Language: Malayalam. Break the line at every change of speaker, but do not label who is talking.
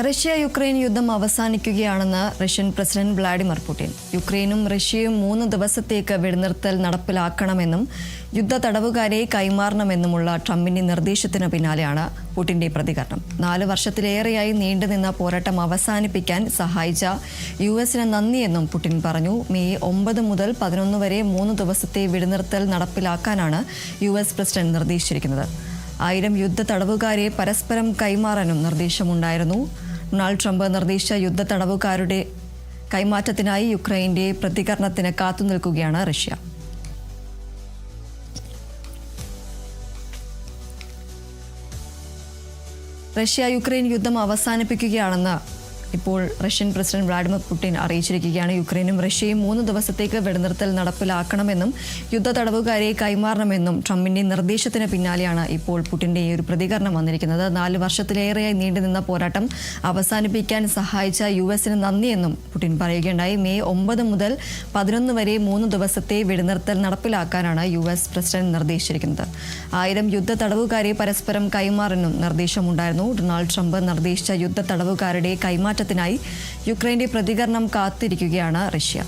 റഷ്യ-യുക്രൈൻ യുദ്ധം അവസാനിക്കുകയാണെന്ന് റഷ്യൻ പ്രസിഡന്റ് വ്ളാഡിമിർ പുടിൻ. യുക്രൈനും റഷ്യയും 3 ദിവസത്തേക്ക് വെടിനിർത്തൽ നടപ്പിലാക്കണമെന്നും യുദ്ധ തടവുകാരെ കൈമാറണമെന്നുമുള്ള ട്രംപിന്റെ നിർദ്ദേശത്തിന് പിന്നാലെയാണ് പുടിന്റെ പ്രതികരണം. 4 വർഷത്തിലേറെയായി നീണ്ടുനിന്ന പോരാട്ടം അവസാനിപ്പിക്കാൻ സഹായിച്ച യുഎസിന് നന്ദിയെന്നും പുടിൻ പറഞ്ഞു. മെയ് 9 മുതൽ 11 വരെ 3 ദിവസത്തെ വെടിനിർത്തൽ നടപ്പിലാക്കാനാണ് യുഎസ് പ്രസിഡന്റ് നിർദ്ദേശിച്ചിരിക്കുന്നത്. 1000 യുദ്ധ തടവുകാരെ പരസ്പരം കൈമാറാനും നിർദ്ദേശമുണ്ടായിരുന്നു. ഡൊണാൾഡ് ട്രംപ് നിർദ്ദേശിച്ച യുദ്ധ തടവുകാരുടെ കൈമാറ്റത്തിനായി യുക്രൈന്റെ പ്രതികരണത്തിന് കാത്തുനിൽക്കുകയാണ് റഷ്യ. റഷ്യ-യുക്രൈൻ യുദ്ധം അവസാനിപ്പിക്കുകയാണെന്ന് ഇപ്പോൾ റഷ്യൻ പ്രസിഡന്റ് വ്ളാഡിമിർ പുടിൻ അറിയിച്ചിരിക്കുകയാണ്. യുക്രൈനും റഷ്യയും 3 ദിവസത്തേക്ക് വെടിനിർത്തൽ നടപ്പിലാക്കണമെന്നും യുദ്ധ തടവുകാരെ കൈമാറണമെന്നും ട്രംപിന്റെ നിർദ്ദേശത്തിന് പിന്നാലെയാണ് ഇപ്പോൾ പുടിന്റെ ഈ ഒരു പ്രതികരണം വന്നിരിക്കുന്നത്. 4 വർഷത്തിലേറെയായി നീണ്ടുനിന്ന പോരാട്ടം അവസാനിപ്പിക്കാൻ സഹായിച്ച യുഎസിന് നന്ദിയെന്നും പുടിൻ പറയുകയുണ്ടായി. മെയ് 9 മുതൽ 11 വരെ 3 ദിവസത്തെ വെടിനിർത്തൽ നടപ്പിലാക്കാനാണ് യുഎസ് പ്രസിഡന്റ് നിർദ്ദേശിച്ചിരിക്കുന്നത്. 1000 യുദ്ധ തടവുകാരെ പരസ്പരം കൈമാറാനും നിർദ്ദേശമുണ്ടായിരുന്നു. ഡൊണാൾഡ് ട്രംപ് നിർദ്ദേശിച്ച യുദ്ധ തടവുകാരുടെ കൈമാറ്റത്തിനായി യുക്രൈന്റെ പ്രതികരണം കാത്തിരിക്കുകയാണ് റഷ്യ.